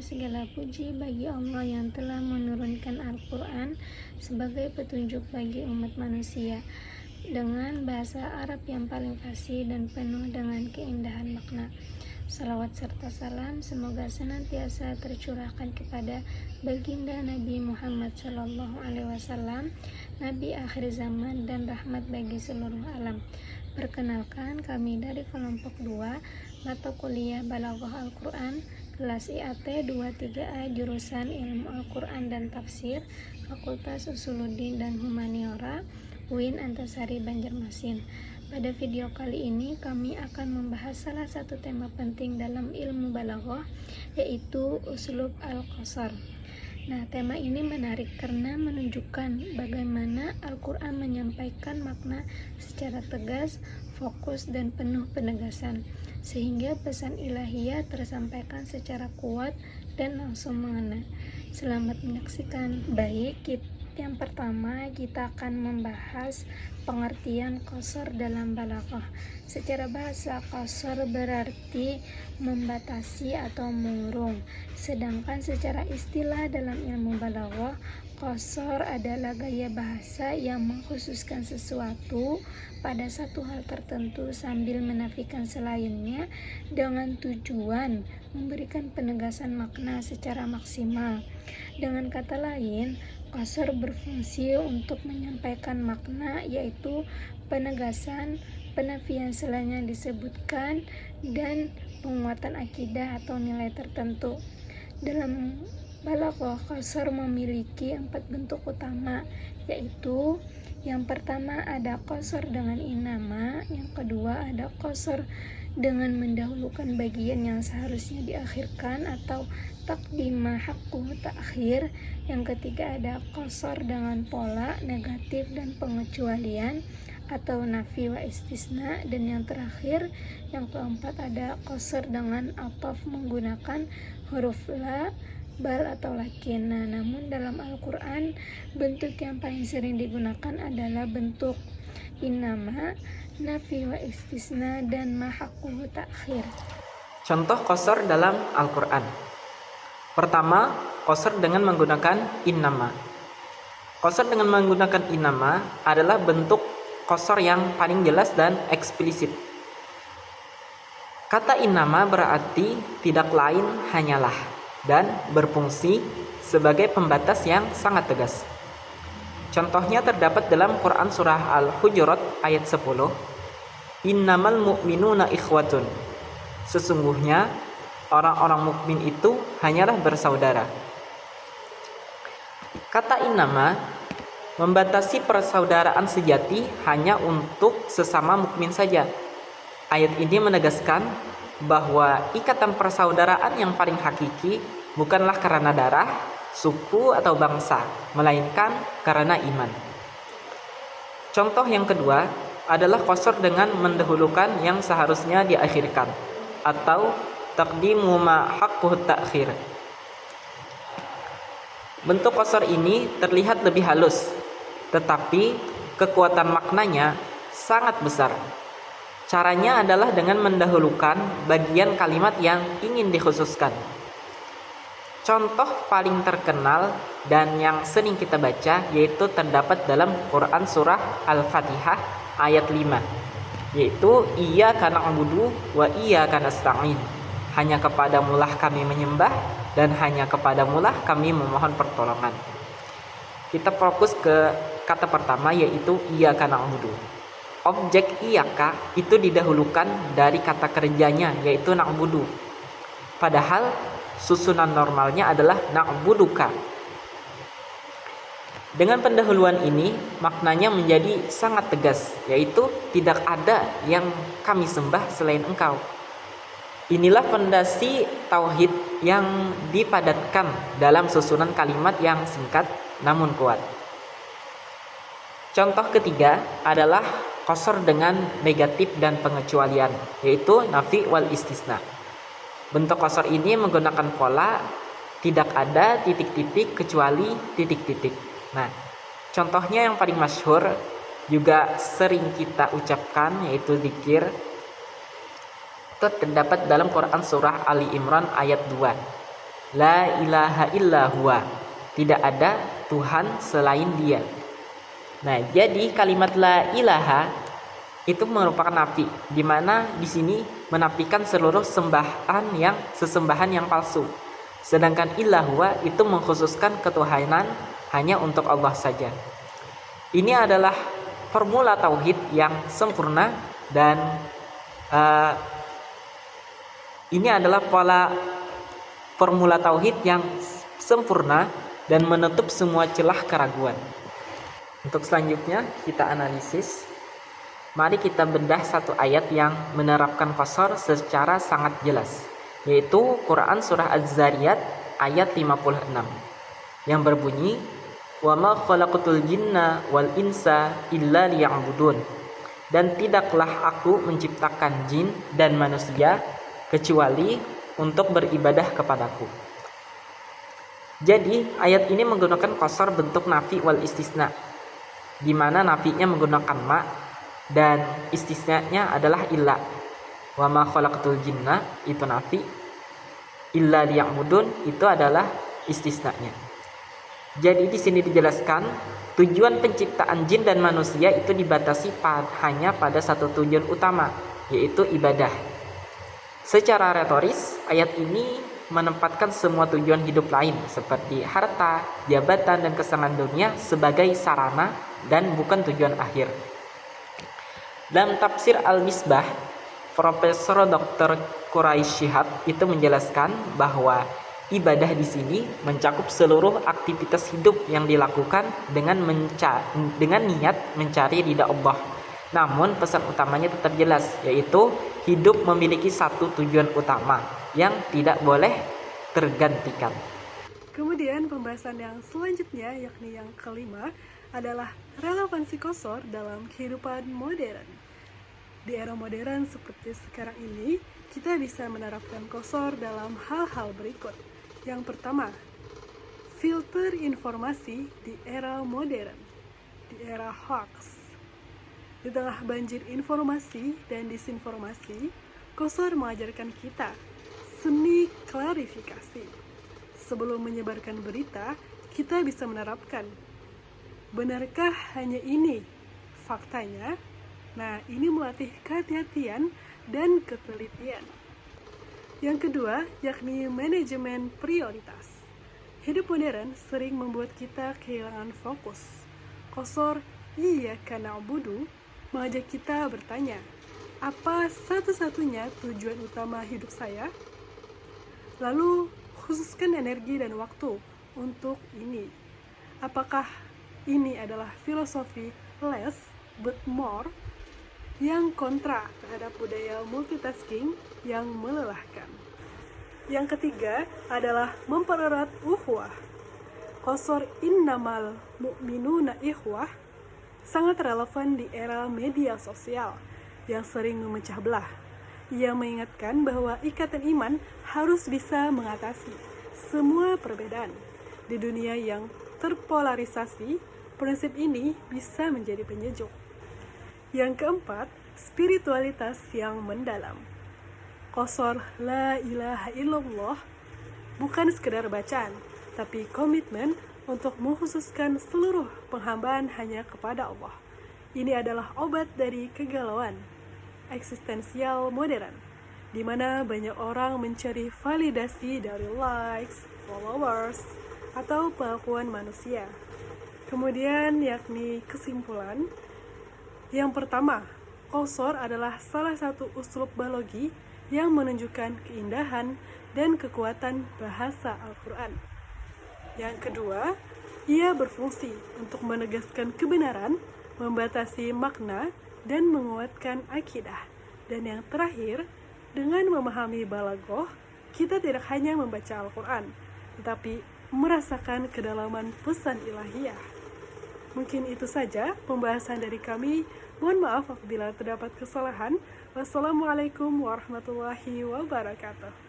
segala puji bagi Allah yang telah menurunkan Al-Quran sebagai petunjuk bagi umat manusia dengan bahasa Arab yang paling fasih dan penuh dengan keindahan makna. Salawat serta salam semoga senantiasa tercurahkan kepada baginda Nabi Muhammad SAW, Nabi akhir zaman dan rahmat bagi seluruh alam. Perkenalkan, kami dari kelompok 2 mata kuliah Balaghah Al-Quran kelas IAT 23A jurusan Ilmu Al-Quran dan Tafsir, Fakultas Usuluddin dan Humaniora, UIN Antasari Banjarmasin. Pada video kali ini kami akan membahas salah satu tema penting dalam ilmu balaghah, yaitu uslub al-qasar. Nah, tema ini menarik karena menunjukkan bagaimana Al-Quran menyampaikan makna secara tegas, fokus, dan penuh penegasan, sehingga pesan ilahiyah tersampaikan secara kuat dan langsung mengena. Selamat menyaksikan. Baik, yang pertama kita akan membahas pengertian qasar dalam balaghah. Secara bahasa, qasar berarti membatasi atau mengurung. Sedangkan secara istilah dalam ilmu balaghah, qasar adalah gaya bahasa yang mengkhususkan sesuatu pada satu hal tertentu sambil menafikan selainnya dengan tujuan memberikan penegasan makna secara maksimal. Dengan kata lain, qasar berfungsi untuk menyampaikan makna, yaitu penegasan, penafian selain yang disebutkan, dan penguatan akidah atau nilai tertentu. Dalam balaghah, qasar memiliki 4 bentuk utama, yaitu yang pertama ada qasar dengan inama, yang kedua ada qasar dengan mendahulukan bagian yang seharusnya diakhirkan atau taqdim ma haqquhu ta'khir, yang ketiga ada qasar dengan pola negatif dan pengecualian atau nafi wa istisna, dan yang terakhir yang keempat ada qasar dengan ataf menggunakan huruf la, bal atau lakin. Nah, namun dalam Al-Quran bentuk yang paling sering digunakan adalah bentuk inama, nafi wa istisna, dan ma haqquhu ta'khir. Contoh qasar dalam Al-Quran. Pertama, qasar dengan menggunakan innama. Qasar dengan menggunakan innama adalah bentuk qasar yang paling jelas dan eksplisit. Kata innama berarti tidak lain hanyalah dan berfungsi sebagai pembatas yang sangat tegas. Contohnya terdapat dalam Quran surah Al-Hujurat ayat 10. Innamal mu'minuna ikhwatun. Sesungguhnya orang-orang mukmin itu hanyalah bersaudara. Kata innama membatasi persaudaraan sejati hanya untuk sesama mukmin saja. Ayat ini menegaskan bahwa ikatan persaudaraan yang paling hakiki bukanlah karena darah, suku, atau bangsa, melainkan karena iman. Contoh yang kedua adalah qasar dengan mendahulukan yang seharusnya diakhirkan atau taqdimu ma haqquhu ta'khir. Bentuk qasar ini terlihat lebih halus, tetapi kekuatan maknanya sangat besar. Caranya adalah dengan mendahulukan bagian kalimat yang ingin dikhususkan. Contoh paling terkenal dan yang sering kita baca yaitu terdapat dalam Quran surah Al-Fatihah ayat 5, yaitu iyyaka na'budu wa iyyaka nasta'in. Hanya kepadamulah kami menyembah dan hanya kepadamulah kami memohon pertolongan. Kita fokus ke kata pertama, yaitu iyyaka na'budu. Objek iyyaka itu didahulukan dari kata kerjanya, yaitu na'budu. Padahal susunan normalnya adalah na'buduka. Dengan pendahuluan ini maknanya menjadi sangat tegas, yaitu tidak ada yang kami sembah selain engkau. Inilah fondasi tauhid yang dipadatkan dalam susunan kalimat yang singkat namun kuat. Contoh ketiga adalah qasar dengan negatif dan pengecualian, yaitu nafi wal istisna. Bentuk qasar ini menggunakan pola tidak ada titik-titik kecuali titik-titik. Nah, contohnya yang paling masyhur juga sering kita ucapkan yaitu zikir. Itu terdapat dalam Quran surah Ali Imran ayat 2, La ilaha illa huwa. Tidak ada Tuhan selain Dia. Nah, jadi kalimat la ilaha itu merupakan nafi, di mana di sini menafikan seluruh sesembahan yang palsu. Sedangkan illa huwa itu mengkhususkan ketuhanan hanya untuk Allah saja. Ini adalah formula tauhid yang sempurna dan ini adalah formula tauhid yang sempurna dan menutup semua celah keraguan. Untuk selanjutnya kita analisis. Mari kita bedah satu ayat yang menerapkan qasar secara sangat jelas, yaitu Quran surah Az-Zariyat ayat 56 yang berbunyi, "Wa ma khalaqatul jinna wal insa illa liya'budun." Dan tidaklah aku menciptakan jin dan manusia kecuali untuk beribadah kepadaku. Jadi ayat ini menggunakan qasar bentuk nafi wal istisna, di mana nafinya menggunakan ma dan istisnanya adalah illa. Wa ma khalaqatul jinna itu nafi, illa liya'budun itu adalah istisnanya. Jadi di sini dijelaskan tujuan penciptaan jin dan manusia itu dibatasi hanya pada satu tujuan utama, yaitu ibadah. Secara retoris, ayat ini menempatkan semua tujuan hidup lain seperti harta, jabatan, dan kesenangan dunia sebagai sarana dan bukan tujuan akhir. Dalam tafsir Al-Misbah, Profesor Dr. Quraisy Shihab itu menjelaskan bahwa ibadah di sini mencakup seluruh aktivitas hidup yang dilakukan dengan niat mencari ridha Allah. Namun pesan utamanya tetap jelas, yaitu hidup memiliki satu tujuan utama yang tidak boleh tergantikan. Kemudian pembahasan yang selanjutnya, yakni yang kelima, adalah relevansi qasar dalam kehidupan modern. Di era modern seperti sekarang ini, kita bisa menerapkan qasar dalam hal-hal berikut. Yang pertama, filter informasi di era modern, di era hoax. Di tengah banjir informasi dan disinformasi, qasar mengajarkan kita seni klarifikasi. Sebelum menyebarkan berita, kita bisa menerapkan, benarkah hanya ini faktanya? Nah, ini melatih kehati-hatian dan ketelitian. Yang kedua, yakni manajemen prioritas. Hidup modern sering membuat kita kehilangan fokus. Qasar iyyaka na'budu mengajak kita bertanya, apa satu-satunya tujuan utama hidup saya? Lalu, khususkan energi dan waktu untuk ini. Apakah ini adalah filosofi less but more yang kontra terhadap budaya multitasking yang melelahkan? Yang ketiga adalah mempererat ukhuwah. Qasar innamal mu'minuna ikhwah sangat relevan di era media sosial yang sering memecah belah. Ia mengingatkan bahwa ikatan iman harus bisa mengatasi semua perbedaan. Di dunia yang terpolarisasi, prinsip ini bisa menjadi penyejuk. Yang keempat, spiritualitas yang mendalam. Qasar la ilaha illallah bukan sekedar bacaan, tapi komitmen untuk mengkhususkan seluruh penghambaan hanya kepada Allah. Ini adalah obat dari kegalauan eksistensial modern, di mana banyak orang mencari validasi dari likes, followers, atau pengakuan manusia. Kemudian yakni kesimpulan. Yang pertama, qasar adalah salah satu uslub balogi yang menunjukkan keindahan dan kekuatan bahasa Al-Quran. Yang kedua, ia berfungsi untuk menegaskan kebenaran, membatasi makna, dan menguatkan akidah. Dan yang terakhir, dengan memahami balaghah, kita tidak hanya membaca Al-Quran, tetapi merasakan kedalaman pesan ilahiyah. Mungkin itu saja pembahasan dari kami. Mohon maaf apabila terdapat kesalahan. Wassalamualaikum warahmatullahi wabarakatuh.